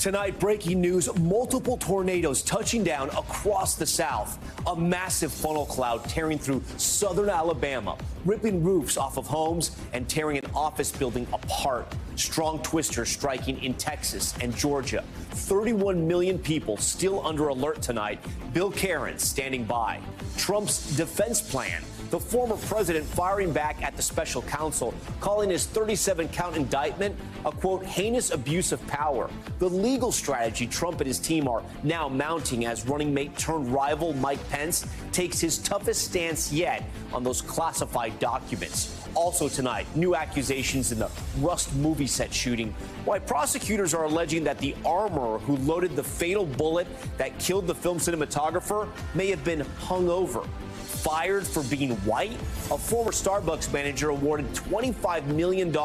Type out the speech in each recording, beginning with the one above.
Tonight, breaking news, multiple tornadoes touching down across the South. A massive funnel cloud tearing through southern Alabama, ripping roofs off of homes and tearing an office building apart. Strong twisters striking in Texas and Georgia. 31 million people still under alert tonight. Bill Caron standing by. Trump's defense plan. The former president firing back at the special counsel, calling his 37-count indictment a, quote, heinous abuse of power. The legal strategy Trump and his team are now mounting as running mate turned rival Mike Pence takes his toughest stance yet on those classified documents. Also tonight, new accusations in the Rust movie set shooting. Why prosecutors are alleging that the armorer who loaded the fatal bullet that killed the film cinematographer may have been hungover. Fired for being white? A former Starbucks manager awarded $25 million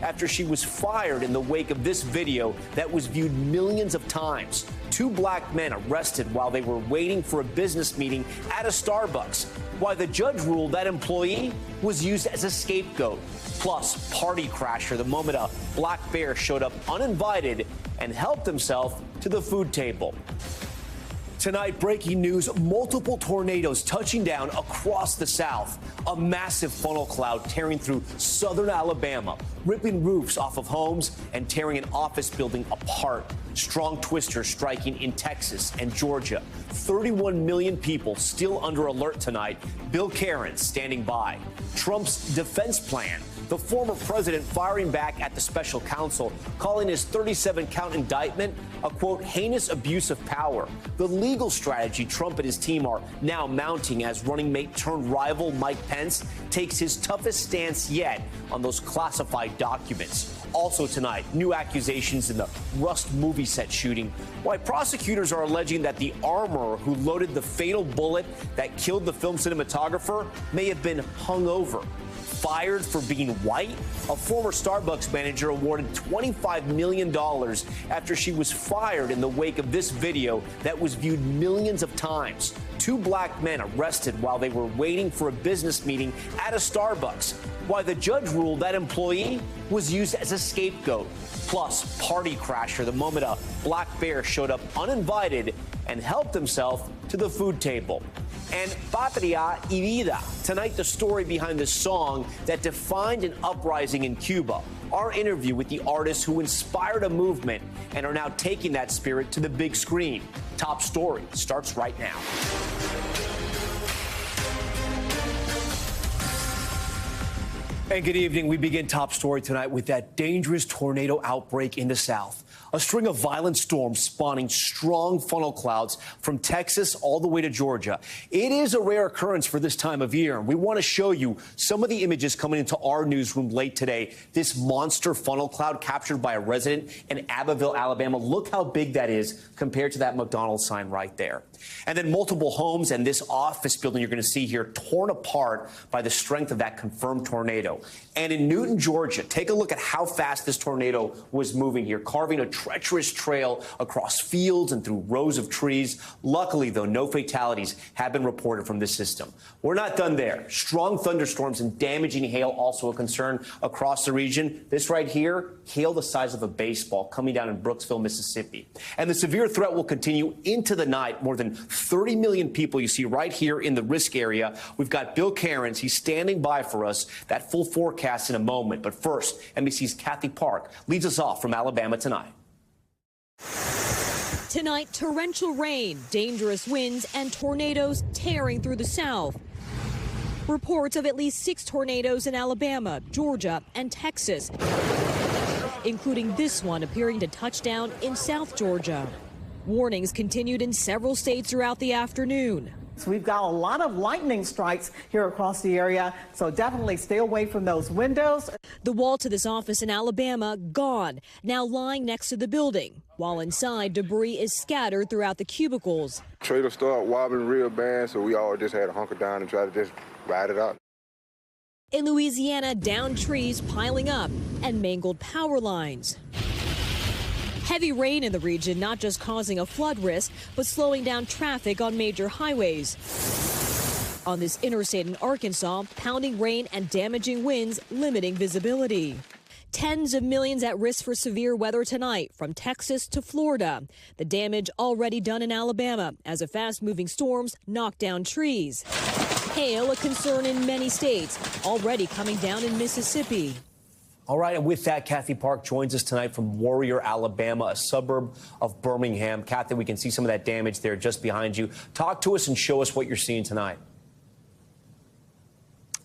after she was fired in the wake of this video that was viewed millions of times. Two black men arrested while they were waiting for a business meeting at a Starbucks. Why the judge ruled that employee was used as a scapegoat. Plus, party crasher the moment a black bear showed up uninvited and helped himself to the food table. Tonight, breaking news, multiple tornadoes touching down across the South. A massive funnel cloud tearing through southern Alabama, ripping roofs off of homes and tearing an office building apart. Strong twisters striking in Texas and Georgia. 31 million people still under alert tonight. Bill Caron standing by. Trump's defense plan. The former president firing back at the special counsel, calling his 37-count indictment a, quote, heinous abuse of power. The legal strategy Trump and his team are now mounting as running mate turned rival Mike Pence takes his toughest stance yet on those classified documents. Also tonight, new accusations in the Rust movie set shooting. Why prosecutors are alleging that the armorer who loaded the fatal bullet that killed the film cinematographer may have been hungover. Fired for being white? A former Starbucks manager awarded $25 million after she was fired in the wake of this video that was viewed millions of times. Two black men arrested while they were waiting for a business meeting at a Starbucks. Why the judge ruled that employee was used as a scapegoat. Plus, party crasher the moment a black bear showed up uninvited and helped himself to the food table. And Patria y Vida. Tonight, the story behind the song that defined an uprising in Cuba. Our interview with the artists who inspired a movement and are now taking that spirit to the big screen. Top Story starts right now. And good evening. We begin Top Story tonight with that dangerous tornado outbreak in the South. A string of violent storms spawning strong funnel clouds from Texas all the way to Georgia. It is a rare occurrence for this time of year. We want to show you some of the images coming into our newsroom late today. This monster funnel cloud captured by a resident in Abbeville, Alabama. Look how big that is compared to that McDonald's sign right there. And then multiple homes and this office building you're going to see here torn apart by the strength of that confirmed tornado. And in Newton, Georgia, take a look at how fast this tornado was moving here, carving a treacherous trail across fields and through rows of trees. Luckily, though, no fatalities have been reported from this system. We're not done there. Strong thunderstorms and damaging hail also a concern across the region. This right here, hail the size of a baseball coming down in Brooksville, Mississippi. And the severe threat will continue into the night. More than 30 million people you see right here in the risk area. We've got Bill Caron. He's standing by for us. That full forecast in a moment. But first, NBC's Kathy Park leads us off from Alabama tonight. Tonight, torrential rain, dangerous winds, and tornadoes tearing through the South. Reports of at least 6 tornadoes in Alabama, Georgia, and Texas, including this one appearing to touch down in South Georgia. Warnings continued in several states throughout the afternoon. So we've got a lot of lightning strikes here across the area, so definitely stay away from those windows. The wall to this office in Alabama gone, now lying next to the building, while inside debris is scattered throughout the cubicles. Trailer started wobbling real bad, so we all just had to hunker down and try to just ride it out. In Louisiana, downed trees piling up and mangled power lines. Heavy rain in the region not just causing a flood risk, but slowing down traffic on major highways. On this interstate in Arkansas, pounding rain and damaging winds limiting visibility. Tens of millions at risk for severe weather tonight, from Texas to Florida. The damage already done in Alabama as a fast-moving storms knock down trees. Hail a concern in many states, already coming down in Mississippi. All right, and with that, Kathy Park joins us tonight from Warrior, Alabama, a suburb of Birmingham. Kathy, we can see some of that damage there just behind you. Talk to us and show us what you're seeing tonight.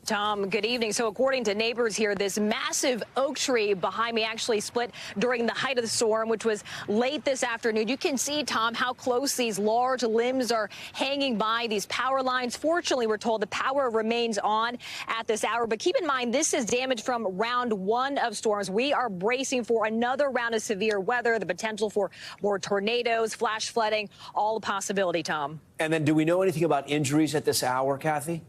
Tom, good evening. So according to neighbors here, this massive oak tree behind me actually split during the height of the storm, which was late this afternoon. You can see, Tom, how close these large limbs are hanging by these power lines. Fortunately, we're told the power remains on at this hour. But keep in mind, this is damage from round one of storms. We are bracing for another round of severe weather, the potential for more tornadoes, flash flooding, all a possibility, Tom. And then do we know anything about injuries at this hour, Kathy?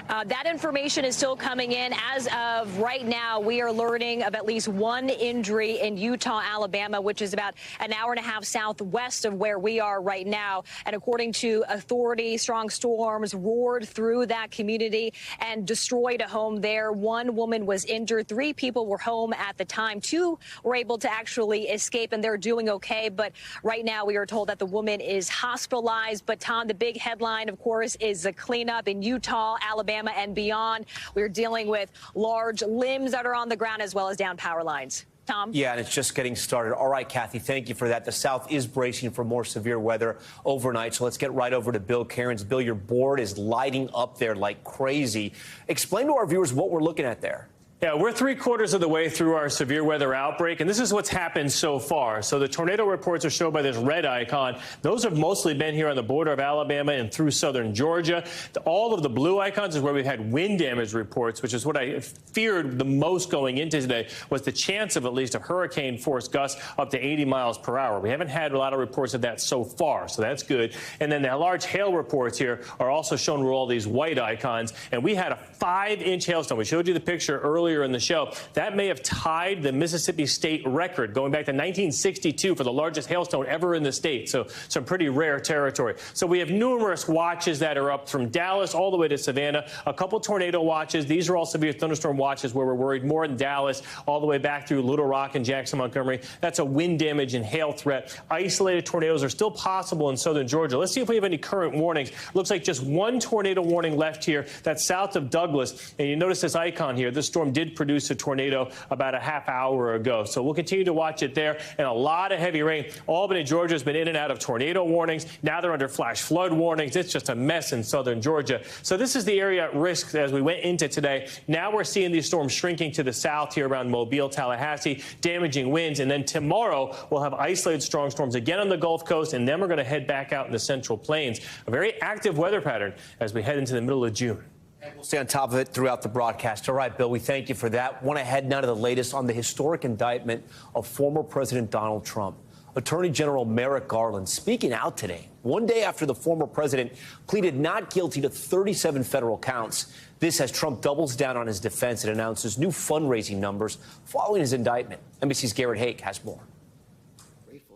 That information is still coming in. As of right now, we are learning of at least one injury in Utah, Alabama, which is about an hour and a half southwest of where we are right now. And according to authorities, strong storms roared through that community and destroyed a home there. One woman was injured. 3 people were home at the time. 2 were able to actually escape, and they're doing okay. But right now, we are told that the woman is hospitalized. But, Tom, the big headline, of course, is the cleanup in Utah, Alabama, and beyond. We're dealing with large limbs that are on the ground as well as down power lines. Tom? Yeah, and it's just getting started. All right, Kathy, thank you for that. The South is bracing for more severe weather overnight, so let's get right over to Bill Cairns. Bill, your board is lighting up there like crazy. Explain to our viewers what we're looking at there. Yeah, we're 3/4 of the way through our severe weather outbreak, and this is what's happened so far. So the tornado reports are shown by this red icon. Those have mostly been here on the border of Alabama and through southern Georgia. All of the blue icons is where we've had wind damage reports, which is what I feared the most going into today, was the chance of at least a hurricane force gusts up to 80 miles per hour. We haven't had a lot of reports of that so far, so that's good. And then the large hail reports here are also shown with all these white icons. And we had a 5-inch hailstone. We showed you the picture earlier in the show. That may have tied the Mississippi state record going back to 1962 for the largest hailstone ever in the state. So some pretty rare territory. So we have numerous watches that are up from Dallas all the way to Savannah. A couple tornado watches. These are all severe thunderstorm watches where we're worried more in Dallas all the way back through Little Rock and Jackson, Montgomery. That's a wind damage and hail threat. Isolated tornadoes are still possible in southern Georgia. Let's see if we have any current warnings. Looks like just one tornado warning left here. That's south of Douglas. And you notice this icon here. This storm did produce a tornado about a half hour ago. So we'll continue to watch it there. And a lot of heavy rain. Albany, Georgia has been in and out of tornado warnings. Now they're under flash flood warnings. It's just a mess in southern Georgia. So this is the area at risk as we went into today. Now we're seeing these storms shrinking to the south here around Mobile, Tallahassee, damaging winds. And then tomorrow we'll have isolated strong storms again on the Gulf Coast. And then we're going to head back out in the Central Plains. A very active weather pattern as we head into the middle of June. We'll stay on top of it throughout the broadcast. All right, Bill, we thank you for that. Want to head now to the latest on the historic indictment of former President Donald Trump. Attorney General Merrick Garland speaking out today, one day after the former president pleaded not guilty to 37 federal counts. This as Trump doubles down on his defense and announces new fundraising numbers following his indictment. NBC's Garrett Haake has more.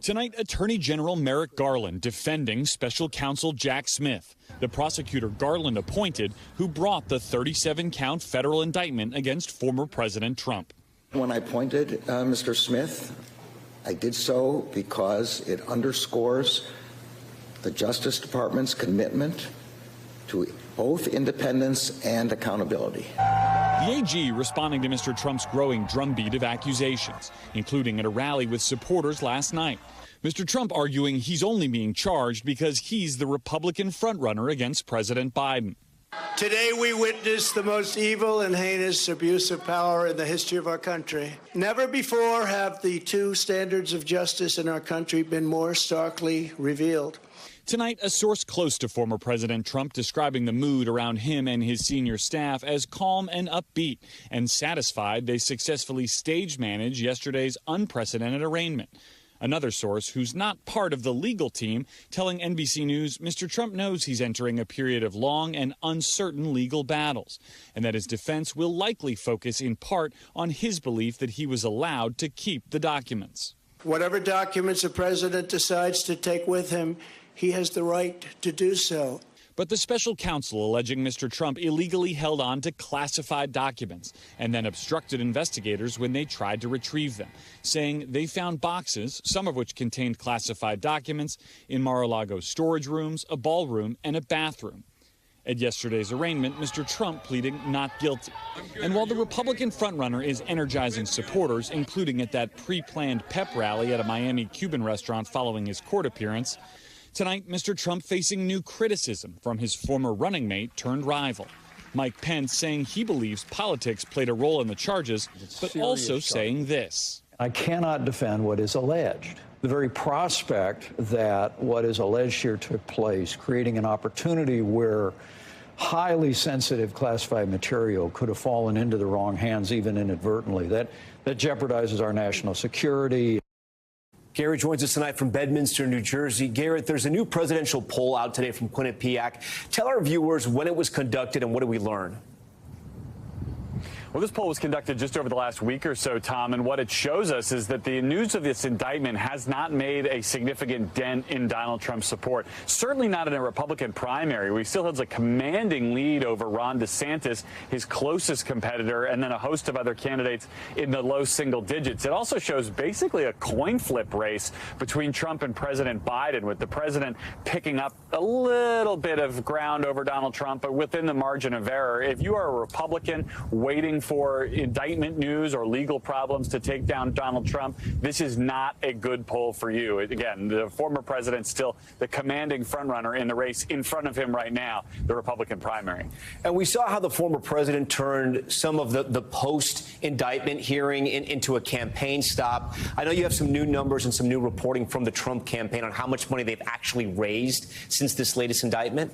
Tonight, Attorney General Merrick Garland defending Special Counsel Jack Smith, the prosecutor Garland appointed who brought the 37-count federal indictment against former President Trump. When I appointed Mr. Smith, I did so because it underscores the Justice Department's commitment to both independence and accountability. The AG responding to Mr. Trump's growing drumbeat of accusations, including at a rally with supporters last night. Mr. Trump arguing he's only being charged because he's the Republican frontrunner against President Biden. Today we witness the most evil and heinous abuse of power in the history of our country. Never before have the two standards of justice in our country been more starkly revealed. Tonight, a source close to former President Trump describing the mood around him and his senior staff as calm and upbeat and satisfied they successfully stage-managed yesterday's unprecedented arraignment. Another source who's not part of the legal team telling NBC News Mr. Trump knows he's entering a period of long and uncertain legal battles and that his defense will likely focus in part on his belief that he was allowed to keep the documents. Whatever documents the president decides to take with him, he has the right to do so. but the special counsel alleging Mr. Trump illegally held on to classified documents and then obstructed investigators when they tried to retrieve them, saying they found boxes, some of which contained classified documents, in Mar-a-Lago's storage rooms, a ballroom, and a bathroom. At yesterday's arraignment, Mr. Trump pleading not guilty. And while the Republican frontrunner is energizing supporters, including at that pre-planned pep rally at a Miami Cuban restaurant following his court appearance, tonight Mr. Trump facing new criticism from his former running mate turned rival. Mike Pence saying he believes politics played a role in the charges, but also saying this. I cannot defend what is alleged. The very prospect that what is alleged here took place, creating an opportunity where highly sensitive classified material could have fallen into the wrong hands, even inadvertently, that jeopardizes our national security. Garrett joins us tonight from Bedminster, New Jersey. Garrett, there's a new presidential poll out today from Quinnipiac. Tell our viewers when it was conducted and what did we learn? Well, this poll was conducted just over the last week or so, Tom, and what it shows us is that the news of this indictment has not made a significant dent in Donald Trump's support, certainly not in a Republican primary, where he still holds a commanding lead over Ron DeSantis, his closest competitor, and then a host of other candidates in the low single digits. It also shows basically a coin flip race between Trump and President Biden, with the president picking up a little bit of ground over Donald Trump, but within the margin of error. If you are a Republican waiting for indictment news or legal problems to take down Donald Trump, this is not a good poll for you. Again, the former president still the commanding frontrunner in the race in front of him right now, the Republican primary. And we saw how the former president turned some of the post-indictment hearing into a campaign stop. I know you have some new numbers and some new reporting from the Trump campaign on how much money they've actually raised since this latest indictment.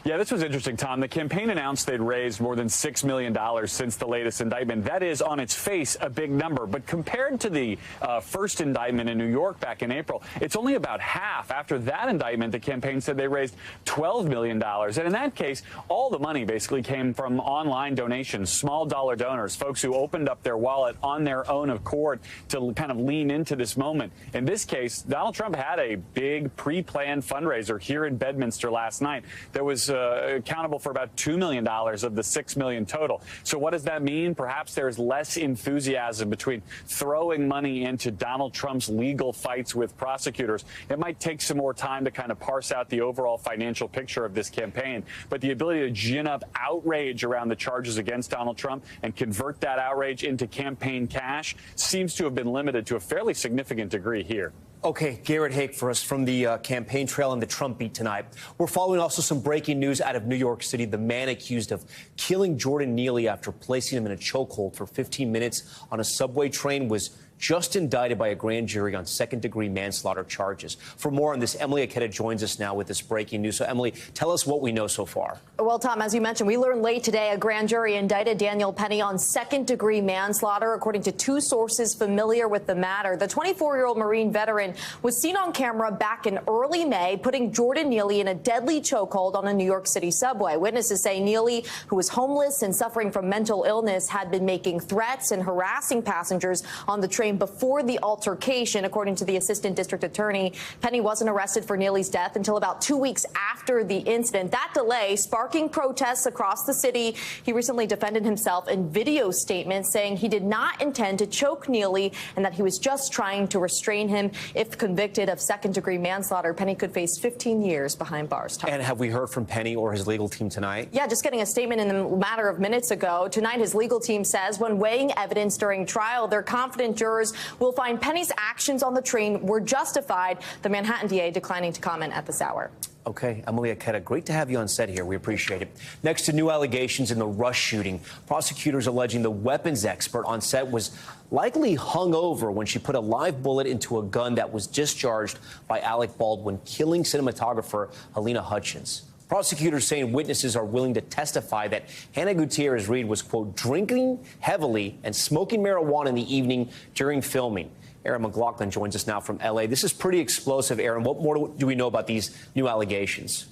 Yeah, this was interesting, Tom. The campaign announced they'd raised more than $6 million since the latest indictment. That is, on its face, a big number. But compared to the first indictment in New York back in April, it's only about half. After that indictment, the campaign said they raised $12 million. And in that case, all the money basically came from online donations, small dollar donors, folks who opened up their wallet on their own accord to kind of lean into this moment. In this case, Donald Trump had a big pre-planned fundraiser here in Bedminster last night that was accountable for about $2 million of the $6 million total. So what does that mean? Perhaps there's less enthusiasm between throwing money into Donald Trump's legal fights with prosecutors. It might take some more time to kind of parse out the overall financial picture of this campaign. But the ability to gin up outrage around the charges against Donald Trump and convert that outrage into campaign cash seems to have been limited to a fairly significant degree here. Okay, Garrett Haake for us from the campaign trail and the Trump beat tonight. We're following also some breaking news out of New York City. The man accused of killing Jordan Neely after placing him in a chokehold for 15 minutes on a subway train was just indicted by a grand jury on second-degree manslaughter charges. For more on this, Emily Aketa joins us now with this breaking news. So, Emily, tell us what we know so far. Well, Tom, as you mentioned, we learned late today a grand jury indicted Daniel Penny on second-degree manslaughter, according to two sources familiar with the matter. The 24-year-old Marine veteran was seen on camera back in early May putting Jordan Neely in a deadly chokehold on a New York City subway. Witnesses say Neely, who was homeless and suffering from mental illness, had been making threats and harassing passengers on the train before the altercation. According to the assistant district attorney, Penny wasn't arrested for Neely's death until about 2 weeks after the incident. That delay sparking protests across the city. He recently defended himself in video statements, saying he did not intend to choke Neely and that he was just trying to restrain him. If convicted of second-degree manslaughter, Penny could face 15 years behind bars. Tom. And have we heard from Penny or his legal team tonight? Yeah, just getting a statement in a matter of minutes ago. Tonight, his legal team says when weighing evidence during trial, they're confident jurors will find Penny's actions on the train were justified. The Manhattan DA declining to comment at this hour. Okay, Emily Aketa, great to have you on set here. We appreciate it. Next to new allegations in the Rush shooting, prosecutors alleging the weapons expert on set was likely hung over when she put a live bullet into a gun that was discharged by Alec Baldwin, killing cinematographer Helena Hutchins. Prosecutors saying witnesses are willing to testify that Hannah Gutierrez-Reed was, quote, drinking heavily and smoking marijuana in the evening during filming. Aaron McLaughlin joins us now from L.A. This is pretty explosive, Aaron. What more do we know about these new allegations?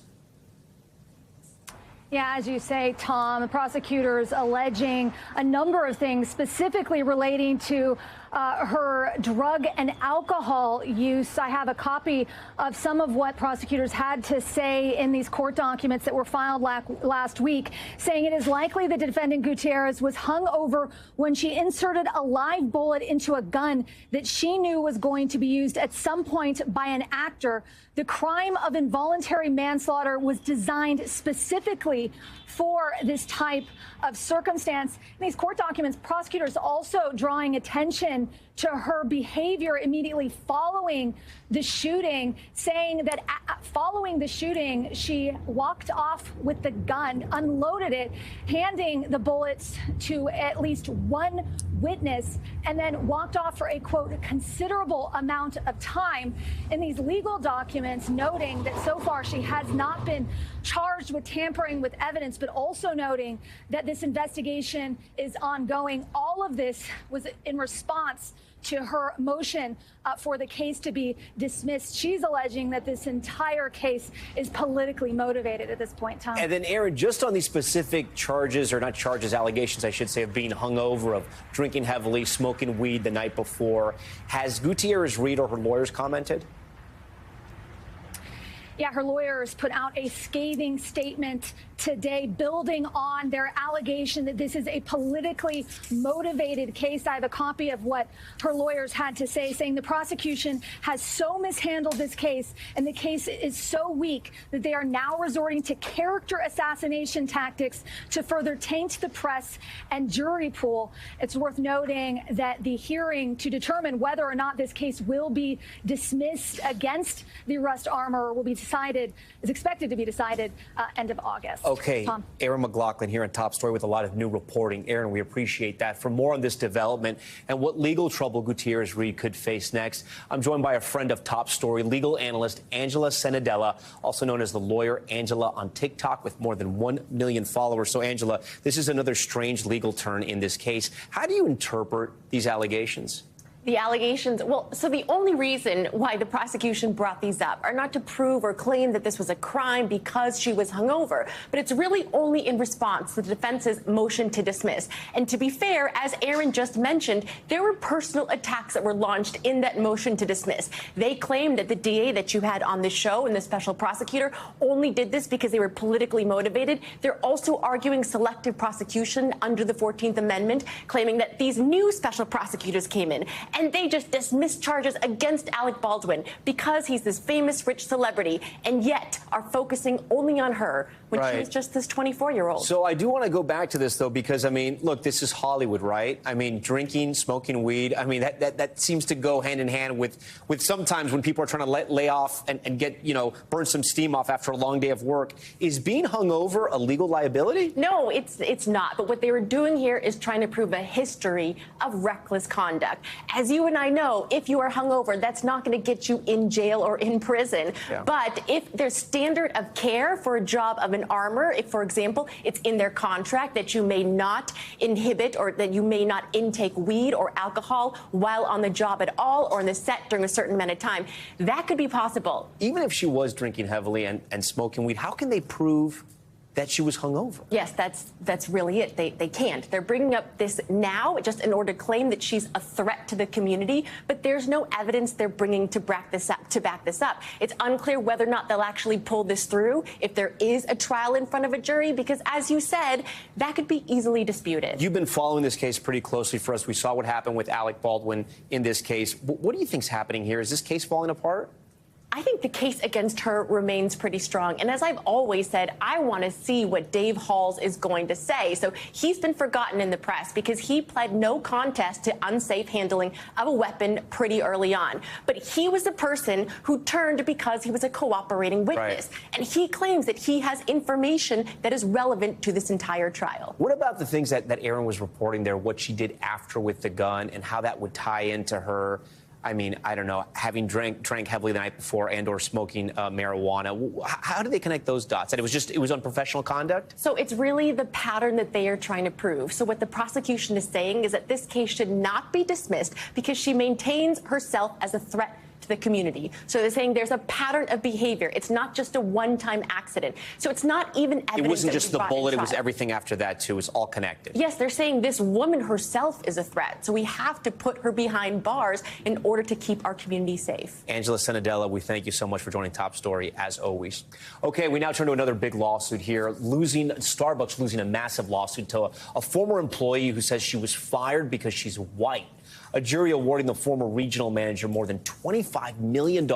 Yeah, as you say, Tom, the prosecutors alleging a number of things specifically relating to her drug and alcohol use. I have a copy of some of what prosecutors had to say in these court documents that were filed last week, saying it is likely the defendant Gutierrez was hung over when she inserted a live bullet into a gun that she knew was going to be used at some point by an actor. The crime of involuntary manslaughter was designed specifically for this type of circumstance. In these court documents, prosecutors also drawing attention to her behavior immediately following the shooting, saying that following the shooting, she walked off with the gun, unloaded it, handing the bullets to at least one witness, and then walked off for a, quote, considerable amount of time. In these legal documents, noting that so far she has not been charged with tampering with evidence, but also noting that this investigation is ongoing. All of this was in response to her motion for the case to be dismissed. She's alleging that this entire case is politically motivated at this point in time. And then, Aaron, just on these specific charges, or not charges, allegations, I should say, of being hungover, of drinking heavily, smoking weed the night before, has Gutierrez Reed or her lawyers commented? Yeah, her lawyers put out a scathing statement today, building on their allegation that this is a politically motivated case. I have a copy of what her lawyers had to say, saying the prosecution has so mishandled this case and the case is so weak that they are now resorting to character assassination tactics to further taint the press and jury pool. It's worth noting that the hearing to determine whether or not this case will be dismissed against the arrest armorer will be is expected to be decided end of August. Okay, Tom. Aaron McLaughlin here on Top Story with a lot of new reporting. Aaron, we appreciate that. For more on this development and what legal trouble Gutierrez Reed could face next, I'm joined by a friend of Top Story, legal analyst Angela Senadella, also known as the lawyer Angela on TikTok, with more than 1 million followers. So, Angela, this is another strange legal turn in this case. How do you interpret these allegations? The allegations, well, so the only reason why the prosecution brought these up are not to prove or claim that this was a crime because she was hungover, but it's really only in response to the defense's motion to dismiss. And to be fair, as Aaron just mentioned, there were personal attacks that were launched in that motion to dismiss. They claimed that the DA that you had on the show and the special prosecutor only did this because they were politically motivated. They're also arguing selective prosecution under the 14th Amendment, claiming that these new special prosecutors came in and they just dismissed charges against Alec Baldwin because he's this famous rich celebrity, and yet are focusing only on her when she was just this 24-year-old. So I do want to go back to this, though, because, I mean, look, this is Hollywood, right? I mean, drinking, smoking weed, I mean, that seems to go hand in hand with sometimes when people are trying to lay off and get, burn some steam off after a long day of work. Is being hungover a legal liability? No, it's not. But what they were doing here is trying to prove a history of reckless conduct. As you and I know, if you are hungover, that's not going to get you in jail or in prison. Yeah. But if there's standard of care for a job of an armor, if, for example, it's in their contract that you may not inhibit or that you may not intake weed or alcohol while on the job at all or on the set during a certain amount of time, that could be possible. Even if she was drinking heavily and smoking weed, how can they prove that she was hungover? Yes, that's really it. They can't. They're bringing up this now just in order to claim that she's a threat to the community, but there's no evidence they're bringing to back this up. It's unclear whether or not they'll actually pull this through if there is a trial in front of a jury, because, as you said, that could be easily disputed. You've been following this case pretty closely for us. We saw what happened with Alec Baldwin in this case. What do you think's happening here? Is this case falling apart? I think the case against her remains pretty strong. And as I've always said, I want to see what Dave Halls is going to say. So he's been forgotten in the press because he pled no contest to unsafe handling of a weapon pretty early on. But he was the person who turned because he was a cooperating witness. Right. And he claims that he has information that is relevant to this entire trial. What about the things that Aaron was reporting there, what she did after with the gun and how that would tie into her? I mean, I don't know, having drank heavily the night before and or smoking marijuana. How do they connect those dots? That it was unprofessional conduct? So it's really the pattern that they are trying to prove. So what the prosecution is saying is that this case should not be dismissed because she maintains herself as a threat to to the community. So they're saying there's a pattern of behavior. It's not just a one-time accident. So it's not even evidence. It wasn't that just was the brought in bullet, it was trial. everything after that, too. It's all connected. Yes, they're saying this woman herself is a threat. So we have to put her behind bars in order to keep our community safe. Angela Senadella, we thank you so much for joining Top Story, as always. Okay, we now turn to another big lawsuit here. Starbucks losing a massive lawsuit to a former employee who says she was fired because she's white. A jury awarding the former regional manager more than $25 million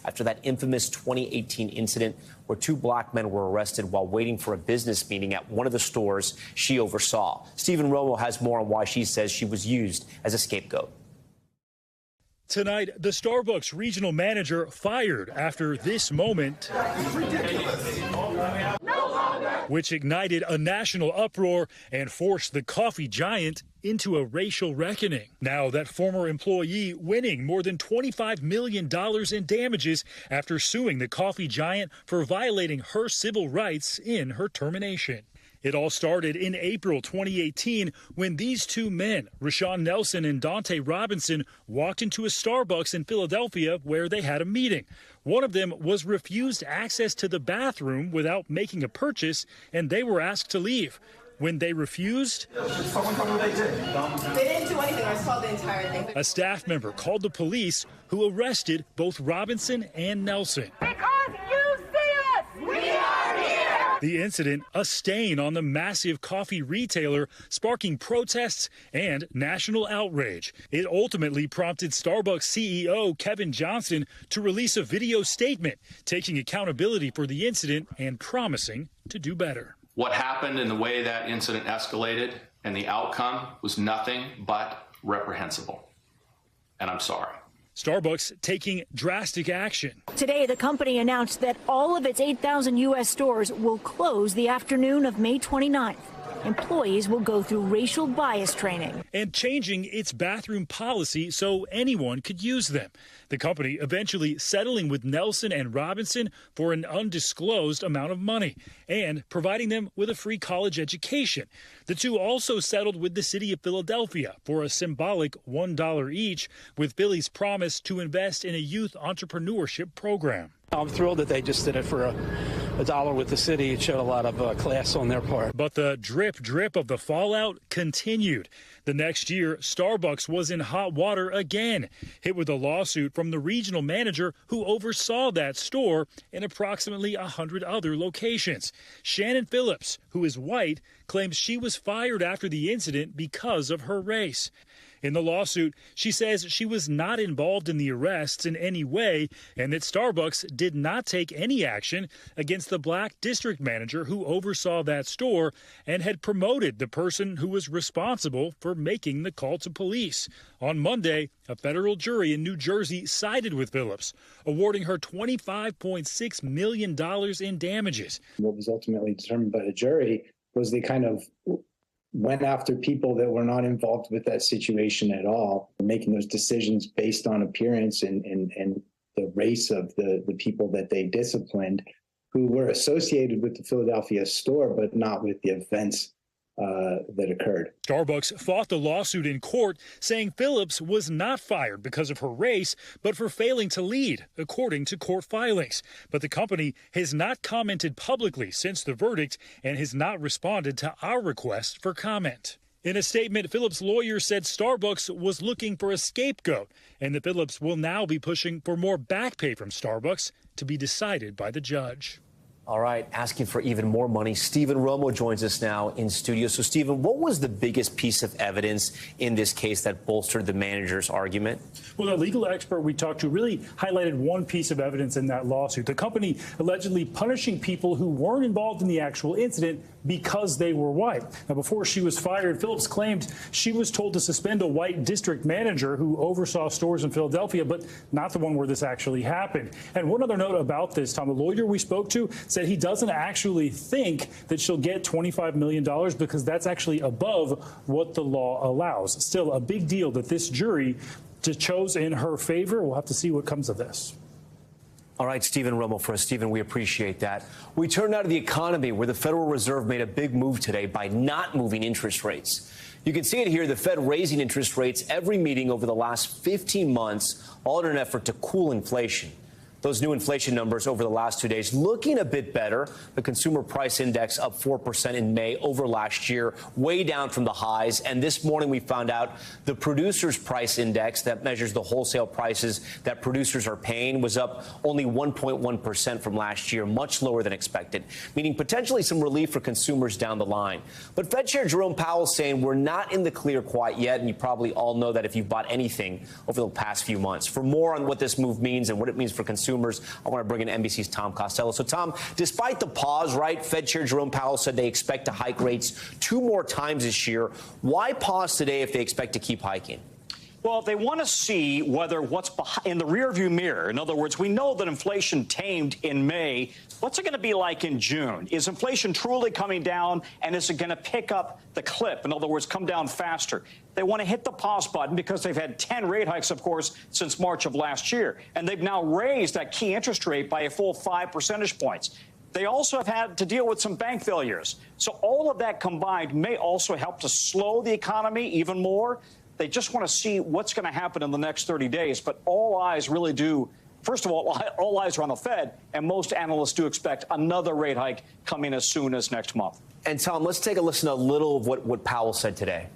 after that infamous 2018 incident where two black men were arrested while waiting for a business meeting at one of the stores she oversaw. Stephen Romo has more on why she says she was used as a scapegoat. Tonight, the Starbucks regional manager fired after this moment, which ignited a national uproar and forced the coffee giant into a racial reckoning. Now that former employee winning more than $25 million in damages after suing the coffee giant for violating her civil rights in her termination. It all started in April 2018 when these two men, Rashawn Nelson and Dante Robinson, walked into a Starbucks in Philadelphia where they had a meeting. One of them was refused access to the bathroom without making a purchase, and they were asked to leave. When they refused, Someone told me they did. They didn't do anything. I saw the entire thing. a staff member called the police, who arrested both Robinson and Nelson. Because you see us, we are here. The incident, a stain on the massive coffee retailer, sparking protests and national outrage. It ultimately prompted Starbucks CEO Kevin Johnson to release a video statement, taking accountability for the incident and promising to do better. What happened and the way that incident escalated and the outcome was nothing but reprehensible. And I'm sorry. Starbucks taking drastic action. Today, the company announced that all of its 8,000 U.S. stores will close the afternoon of May 29th. Employees will go through racial bias training. And changing its bathroom policy so anyone could use them. The company eventually settling with Nelson and Robinson for an undisclosed amount of money and providing them with a free college education. The two also settled with the city of Philadelphia for a symbolic $1 each, with Philly's promise to invest in a youth entrepreneurship program. I'm thrilled that they just did it for a dollar with the city. It showed a lot of class on their part. But the drip of the fallout continued. The next year, Starbucks was in hot water again, hit with a lawsuit from the regional manager who oversaw that store in approximately 100 other locations. Shannon Phillips, who is white, claims she was fired after the incident because of her race. In the lawsuit, she says she was not involved in the arrests in any way and that Starbucks did not take any action against the black district manager who oversaw that store and had promoted the person who was responsible for making the call to police. On Monday, a federal jury in New Jersey sided with Phillips, awarding her $25.6 million in damages. What was ultimately determined by the jury was they kind of went after people that were not involved with that situation at all, making those decisions based on appearance and the race of the people that they disciplined, who were associated with the Philadelphia store, but not with the events that occurred. Starbucks fought the lawsuit in court, saying Phillips was not fired because of her race, but for failing to lead, according to court filings. But the company has not commented publicly since the verdict and has not responded to our request for comment. In a statement, Phillips' lawyer said Starbucks was looking for a scapegoat and that Phillips will now be pushing for more back pay from Starbucks to be decided by the judge. All right, asking for even more money. Stephen Romo joins us now in studio. So, Stephen, what was the biggest piece of evidence in this case that bolstered the manager's argument? Well, the legal expert we talked to really highlighted one piece of evidence in that lawsuit. The company allegedly punishing people who weren't involved in the actual incident because they were white. Now, before she was fired, Phillips claimed she was told to suspend a white district manager who oversaw stores in Philadelphia, but not the one where this actually happened. And one other note about this, Tom, the lawyer we spoke to said he doesn't actually think that she'll get $25 million because that's actually above what the law allows. Still, a big deal that this jury chose in her favor. We'll have to see what comes of this. All right, Stephen Romo for us. Stephen, we appreciate that. We turn now to the economy, where the Federal Reserve made a big move today by not moving interest rates. You can see it here, the Fed raising interest rates every meeting over the last 15 months, all in an effort to cool inflation. Those new inflation numbers over the last 2 days looking a bit better. The consumer price index up 4% in May over last year, way down from the highs. And this morning we found out the producers price index that measures the wholesale prices that producers are paying was up only 1.1% from last year, much lower than expected, meaning potentially some relief for consumers down the line. But Fed Chair Jerome Powell saying we're not in the clear quite yet. And you probably all know that if you've bought anything over the past few months. For more on what this move means and what it means for consumers, I want to bring in NBC's Tom Costello. So, Tom, despite the pause, right, Fed Chair Jerome Powell said they expect to hike rates 2 more times this year. Why pause today if they expect to keep hiking? Well, they want to see whether what's in the rearview mirror. In other words, we know that inflation tamed in May. What's it going to be like in June? Is inflation truly coming down, and is it going to pick up the clip? In other words, come down faster? They want to hit the pause button because they've had 10 rate hikes, of course, since March of last year. And they've now raised that key interest rate by a full 5 percentage points. They also have had to deal with some bank failures. So all of that combined may also help to slow the economy even more. They just want to see what's going to happen in the next 30 days. But all eyes really do. First of all eyes are on the Fed, and most analysts do expect another rate hike coming as soon as next month. And, Tom, let's take a listen to a little of what Powell said today.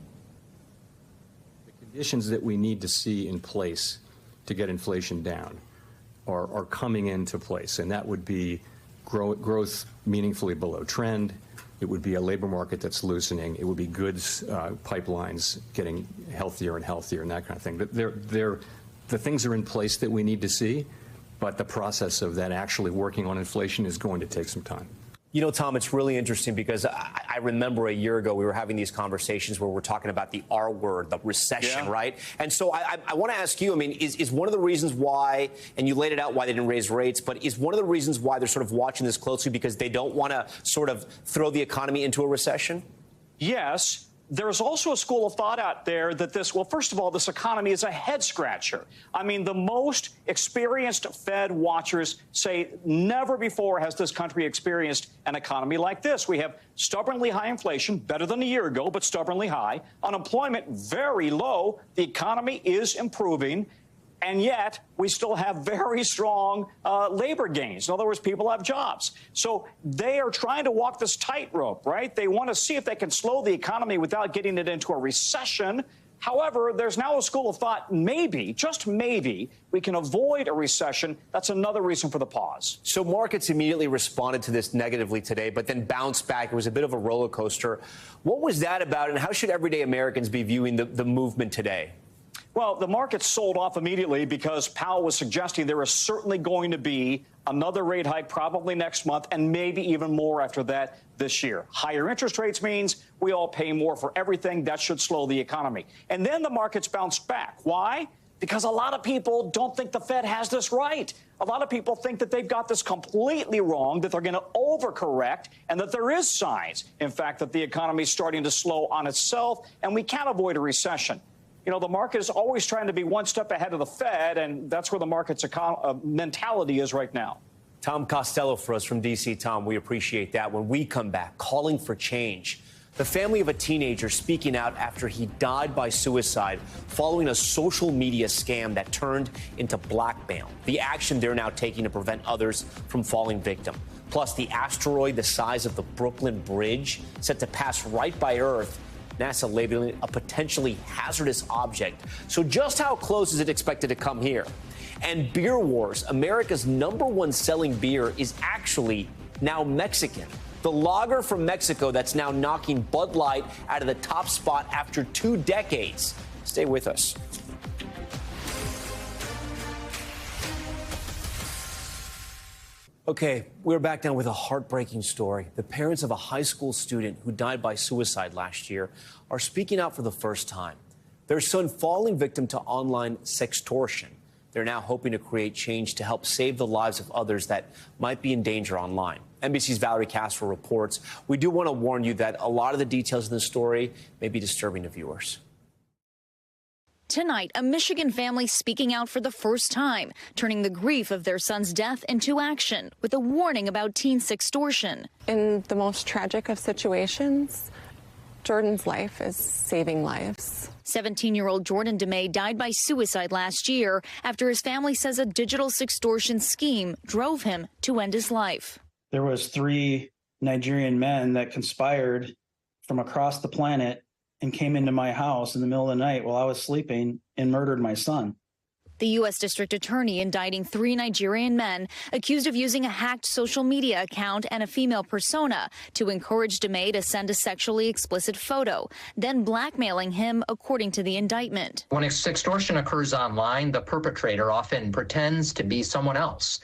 The conditions that we need to see in place to get inflation down are coming into place, and that would be growth meaningfully below trend. It would be a labor market that's loosening. It would be goods pipelines getting healthier and healthier and that kind of thing. The things are in place that we need to see, but the process of that actually working on inflation is going to take some time. You know, Tom, it's really interesting because I remember a year ago we were having these conversations where we're talking about the R word, the recession, right? And so I want to ask you, I mean, is one of the reasons why, and you laid it out why they didn't raise rates, but is one of the reasons why they're sort of watching this closely because they don't want to sort of throw the economy into a recession? Yes. There's also a school of thought out there that well, first of all, this economy is a head scratcher. I mean, the most experienced Fed watchers say never before has this country experienced an economy like this. We have stubbornly high inflation, better than a year ago, but stubbornly high. Unemployment very low. The economy is improving. And yet, we still have very strong labor gains. In other words, people have jobs. So they are trying to walk this tightrope, right? They want to see if they can slow the economy without getting it into a recession. However, there's now a school of thought, maybe, just maybe, we can avoid a recession. That's another reason for the pause. So markets immediately responded to this negatively today, but then bounced back. It was a bit of a roller coaster. What was that about, and how should everyday Americans be viewing the movement today? Well, the market sold off immediately because Powell was suggesting there is certainly going to be another rate hike probably next month and maybe even more after that this year. Higher interest rates means we all pay more for everything. That should slow the economy. And then the markets bounced back. Why? Because a lot of people don't think the Fed has this right. A lot of people think that they've got this completely wrong, that they're going to overcorrect, and that there is signs, in fact, that the economy is starting to slow on itself, and we can't avoid a recession. You know, the market is always trying to be one step ahead of the Fed, and that's where the market's mentality is right now. Tom Costello for us from D.C. Tom, we appreciate that. When we come back, calling for change. The family of a teenager speaking out after he died by suicide following a social media scam that turned into blackmail. The action they're now taking to prevent others from falling victim. Plus, the asteroid the size of the Brooklyn Bridge set to pass right by Earth, NASA labeling it a potentially hazardous object. So just how close is it expected to come here? And Beer Wars, America's #1 selling beer, is actually now Mexican. The lager from Mexico that's now knocking Bud Light out of the top spot after 2 decades. Stay with us. Okay, we're back now with a heartbreaking story. The parents of a high school student who died by suicide last year are speaking out for the first time. Their son falling victim to online sextortion. They're now hoping to create change to help save the lives of others that might be in danger online. NBC's Valerie Castro reports. We do want to warn you that a lot of the details in the story may be disturbing to viewers. Tonight, a Michigan family speaking out for the first time, turning the grief of their son's death into action with a warning about teen sextortion. In the most tragic of situations, Jordan's life is saving lives. 17-year-old Jordan DeMay died by suicide last year after his family says a digital sextortion scheme drove him to end his life. There was 3 Nigerian men that conspired from across the planet and came into my house in the middle of the night while I was sleeping and murdered my son. The U.S. District Attorney indicting 3 Nigerian men accused of using a hacked social media account and a female persona to encourage DeMay to send a sexually explicit photo, then blackmailing him, according to the indictment. When sextortion occurs online, the perpetrator often pretends to be someone else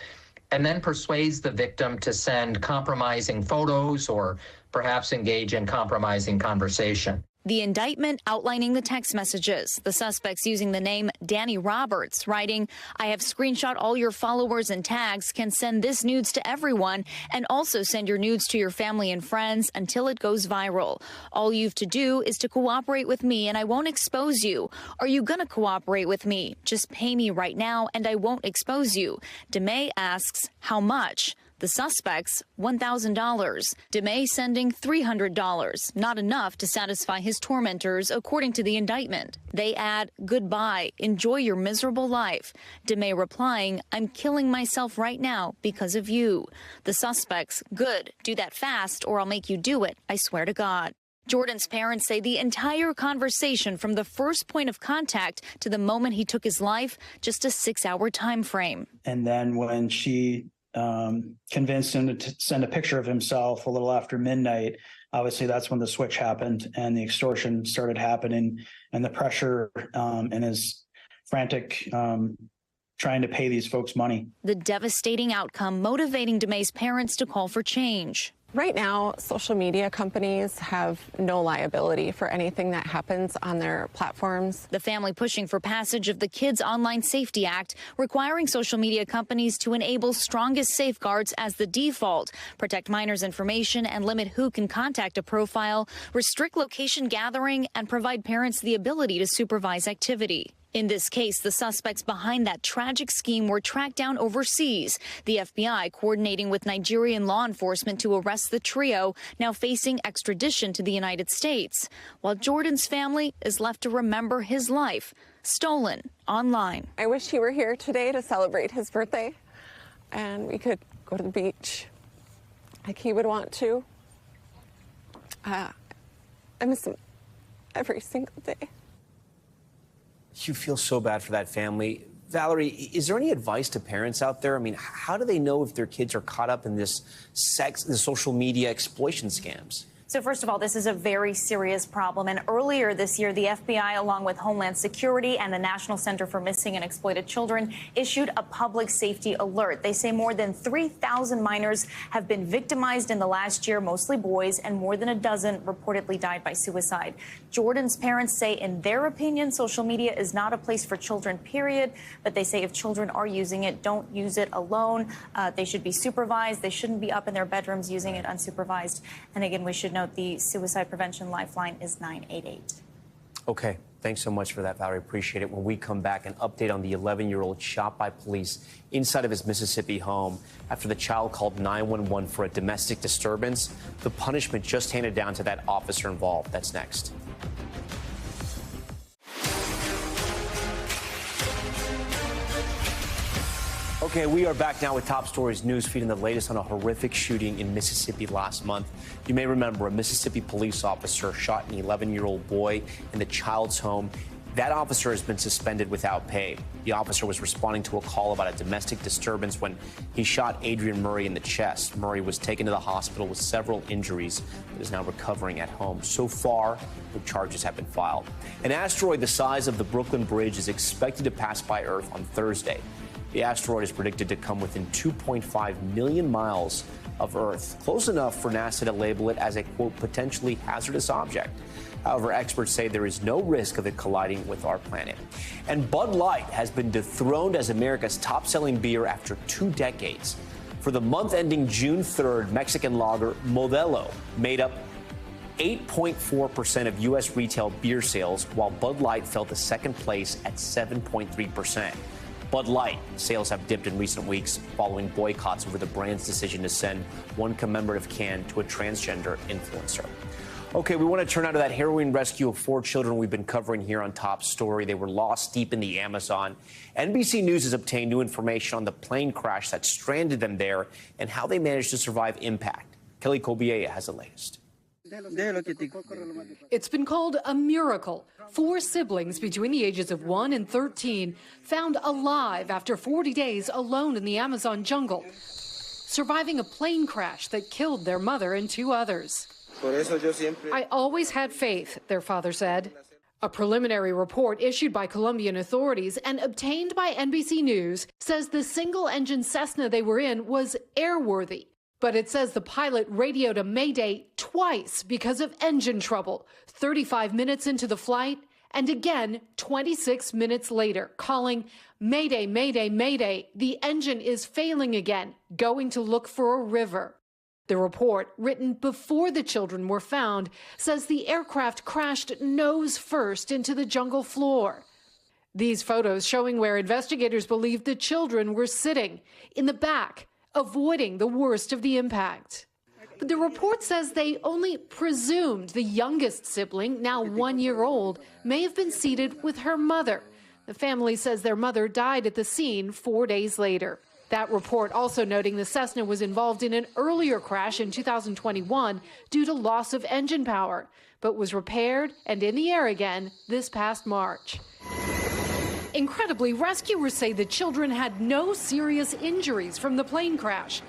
and then persuades the victim to send compromising photos or perhaps engage in compromising conversation. The indictment outlining the text messages, the suspects using the name Danny Roberts, writing, "I have screenshot all your followers and tags, can send this nudes to everyone, and also send your nudes to your family and friends until it goes viral. All you've to do is to cooperate with me and I won't expose you. Are you gonna cooperate with me? Just pay me right now and I won't expose you." DeMay asks, how much? The suspects, $1,000. DeMay sending $300, not enough to satisfy his tormentors, according to the indictment. They add, "Goodbye, enjoy your miserable life." DeMay replying, "I'm killing myself right now because of you." The suspects, "Good, do that fast or I'll make you do it, I swear to God." Jordan's parents say the entire conversation from the first point of contact to the moment he took his life, just a 6-hour time frame. And then when she convinced him to send a picture of himself a little after midnight, obviously that's when the switch happened and the extortion started happening, and the pressure and his frantic trying to pay these folks money. The devastating outcome motivating DeMay's parents to call for change. Right now, social media companies have no liability for anything that happens on their platforms. The family pushing for passage of the Kids Online Safety Act, requiring social media companies to enable strongest safeguards as the default, protect minors' information and limit who can contact a profile, restrict location gathering, and provide parents the ability to supervise activity. In this case, the suspects behind that tragic scheme were tracked down overseas, the FBI coordinating with Nigerian law enforcement to arrest the trio, now facing extradition to the United States, while Jordan's family is left to remember his life stolen online. I wish he were here today to celebrate his birthday, and we could go to the beach like he would want to. I miss him every single day. You feel so bad for that family. Valerie, is there any advice to parents out there? I mean, how do they know if their kids are caught up in the social media exploitation scams? So first of all, this is a very serious problem. And earlier this year, the FBI, along with Homeland Security and the National Center for Missing and Exploited Children, issued a public safety alert. They say more than 3,000 minors have been victimized in the last year, mostly boys, and more than a dozen reportedly died by suicide. Jordan's parents say, in their opinion, social media is not a place for children, period. But they say if children are using it, don't use it alone. They should be supervised. They shouldn't be up in their bedrooms using it unsupervised. And again, we should know the suicide prevention lifeline is 988. Okay, thanks so much for that, Valerie. Appreciate it. When we come back, an update on the 11-year-old shot by police inside of his Mississippi home after the child called 911 for a domestic disturbance. The punishment just handed down to that officer involved. That's next. Okay, we are back now with Top Stories news feed and the latest on a horrific shooting in Mississippi last month. You may remember a Mississippi police officer shot an 11-year-old boy in the child's home. That officer has been suspended without pay. The officer was responding to a call about a domestic disturbance when he shot Adrian Murray in the chest. Murray was taken to the hospital with several injuries, but is now recovering at home. So far, no charges have been filed. An asteroid the size of the Brooklyn Bridge is expected to pass by Earth on Thursday. The asteroid is predicted to come within 2.5 million miles of Earth, close enough for NASA to label it as a, quote, potentially hazardous object. However, experts say there is no risk of it colliding with our planet. And Bud Light has been dethroned as America's top-selling beer after 2 decades. For the month ending June 3rd, Mexican lager Modelo made up 8.4% of U.S. retail beer sales, while Bud Light fell to second place at 7.3%. Bud Light sales have dipped in recent weeks following boycotts over the brand's decision to send one commemorative can to a transgender influencer. Okay, we want to turn out to that harrowing rescue of 4 children we've been covering here on Top Story. They were lost deep in the Amazon. NBC News has obtained new information on the plane crash that stranded them there and how they managed to survive impact. Kelly Kobiea has the latest. It's been called a miracle. 4 siblings between the ages of 1 and 13 found alive after 40 days alone in the Amazon jungle, surviving a plane crash that killed their mother and 2 others. I always had faith, their father said. A preliminary report issued by Colombian authorities and obtained by NBC News says the single-engine Cessna they were in was airworthy. But it says the pilot radioed a mayday twice because of engine trouble, 35 minutes into the flight, and again 26 minutes later, calling, "Mayday, mayday, mayday, the engine is failing again, going to look for a river." The report, written before the children were found, says the aircraft crashed nose first into the jungle floor. These photos showing where investigators believe the children were sitting, in the back, avoiding the worst of the impact. But the report says they only presumed the youngest sibling, now 1 year old, may have been seated with her mother. The family says their mother died at the scene 4 days later. That report also noting the Cessna was involved in an earlier crash in 2021 due to loss of engine power, but was repaired and in the air again this past March. Incredibly, rescuers say the children had no serious injuries from the plane crash.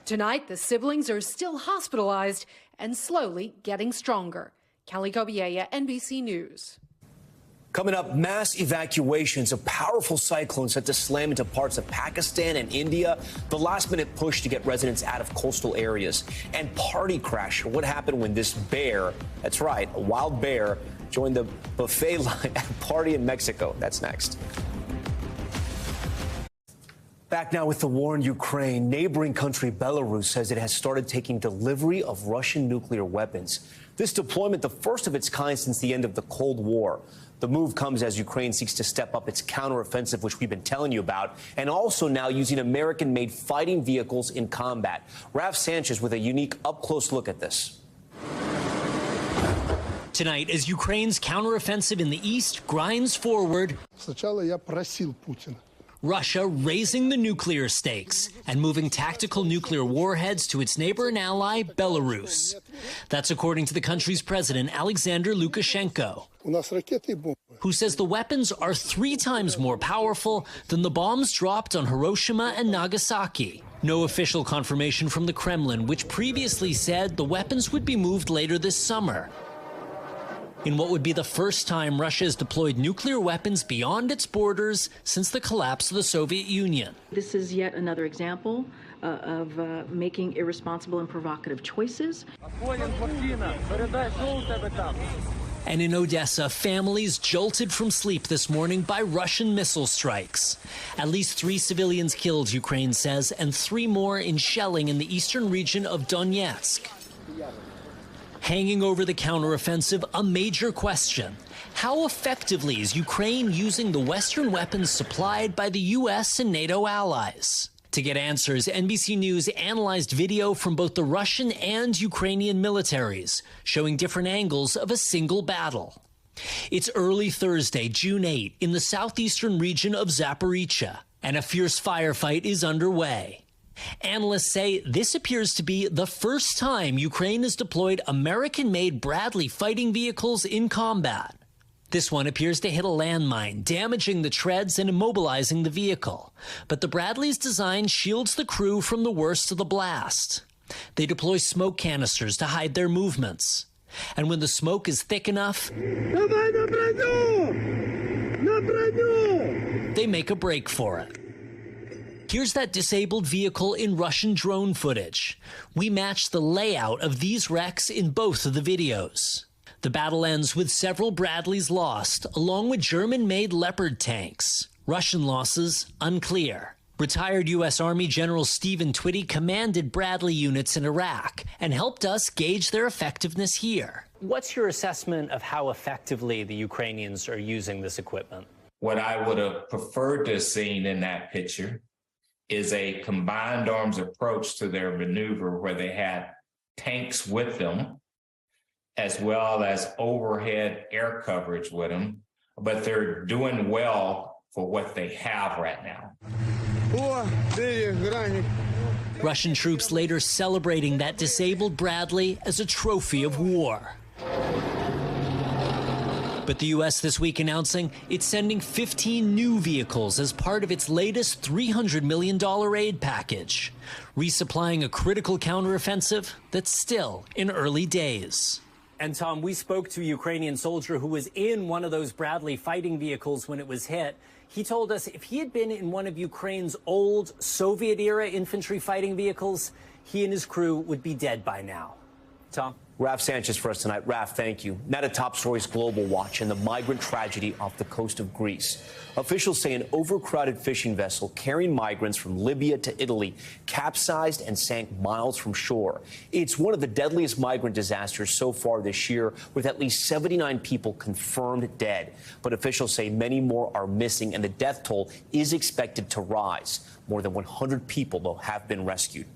Tonight, the siblings are still hospitalized and slowly getting stronger. Kelly Kobiea, NBC News. Coming up, mass evacuations. A powerful cyclone set to slam into parts of Pakistan and India. The last-minute push to get residents out of coastal areas. And party crash. What happened when this bear, that's right, a wild bear, joined the buffet line at a party in Mexico? That's next. Back now with the war in Ukraine. Neighboring country Belarus says it has started taking delivery of Russian nuclear weapons. This deployment, the first of its kind since the end of the Cold War. The move comes as Ukraine seeks to step up its counteroffensive, which we've been telling you about, and also now using American-made fighting vehicles in combat. Raf Sanchez with a unique up-close look at this. Tonight, as Ukraine's counteroffensive in the east grinds forward, Russia raising the nuclear stakes and moving tactical nuclear warheads to its neighbor and ally, Belarus. That's according to the country's president, Alexander Lukashenko, who says the weapons are 3 times more powerful than the bombs dropped on Hiroshima and Nagasaki. No official confirmation from the Kremlin, which previously said the weapons would be moved later this summer, in what would be the first time Russia has deployed nuclear weapons beyond its borders since the collapse of the Soviet Union. This is yet another example of making irresponsible and provocative choices. And in Odessa, families jolted from sleep this morning by Russian missile strikes. At least 3 civilians killed, Ukraine says, and 3 more in shelling in the eastern region of Donetsk. Hanging over the counteroffensive, a major question. How effectively is Ukraine using the Western weapons supplied by the U.S. and NATO allies? To get answers, NBC News analyzed video from both the Russian and Ukrainian militaries, showing different angles of a single battle. It's early Thursday, June 8, in the southeastern region of Zaporizhzhia, and a fierce firefight is underway. Analysts say this appears to be the first time Ukraine has deployed American-made Bradley fighting vehicles in combat. This one appears to hit a landmine, damaging the treads and immobilizing the vehicle. But the Bradley's design shields the crew from the worst of the blast. They deploy smoke canisters to hide their movements. And when the smoke is thick enough, they make a break for it. Here's that disabled vehicle in Russian drone footage. We match the layout of these wrecks in both of the videos. The battle ends with several Bradleys lost, along with German-made Leopard tanks. Russian losses unclear. Retired U.S. Army General Stephen Twitty commanded Bradley units in Iraq and helped us gauge their effectiveness here. What's your assessment of how effectively the Ukrainians are using this equipment? What I would have preferred to have seen in that picture is a combined arms approach to their maneuver where they had tanks with them as well as overhead air coverage with them, but they're doing well for what they have right now. Russian troops later celebrating that disabled Bradley as a trophy of war. But the U.S. this week announcing it's sending 15 new vehicles as part of its latest $300 million aid package, resupplying a critical counteroffensive that's still in early days. And Tom, we spoke to a Ukrainian soldier who was in one of those Bradley fighting vehicles when it was hit. He told us if he had been in one of Ukraine's old Soviet-era infantry fighting vehicles, he and his crew would be dead by now. Tom? Raf Sanchez for us tonight. Raf, thank you. Now to Top Stories Global Watch and the migrant tragedy off the coast of Greece. Officials say an overcrowded fishing vessel carrying migrants from Libya to Italy capsized and sank miles from shore. It's one of the deadliest migrant disasters so far this year, with at least 79 people confirmed dead. But officials say many more are missing, and the death toll is expected to rise. More than 100 people, though, have been rescued.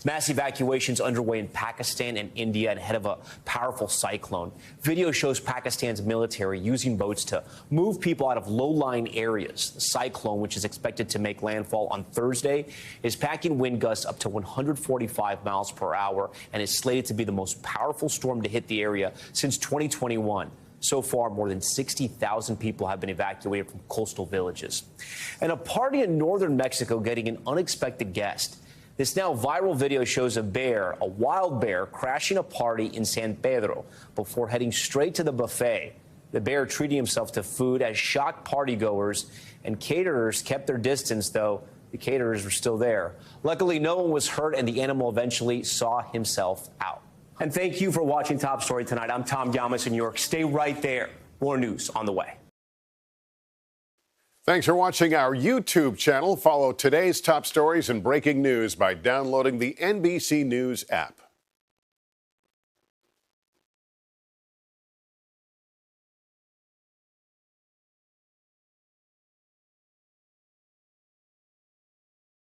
Mass evacuations underway in Pakistan and India ahead of a powerful cyclone. Video shows Pakistan's military using boats to move people out of low-lying areas. The cyclone, which is expected to make landfall on Thursday, is packing wind gusts up to 145 miles per hour and is slated to be the most powerful storm to hit the area since 2021. So far, more than 60,000 people have been evacuated from coastal villages. And a party in northern Mexico getting an unexpected guest. This now viral video shows a bear, a wild bear, crashing a party in San Pedro before heading straight to the buffet. The bear treating himself to food as shocked partygoers, and caterers kept their distance, though the caterers were still there. Luckily, no one was hurt, and the animal eventually saw himself out. And thank you for watching Top Story tonight. I'm Tom Llamas in New York. Stay right there. More news on the way. Thanks for watching our YouTube channel. Follow today's top stories and breaking news by downloading the NBC News app.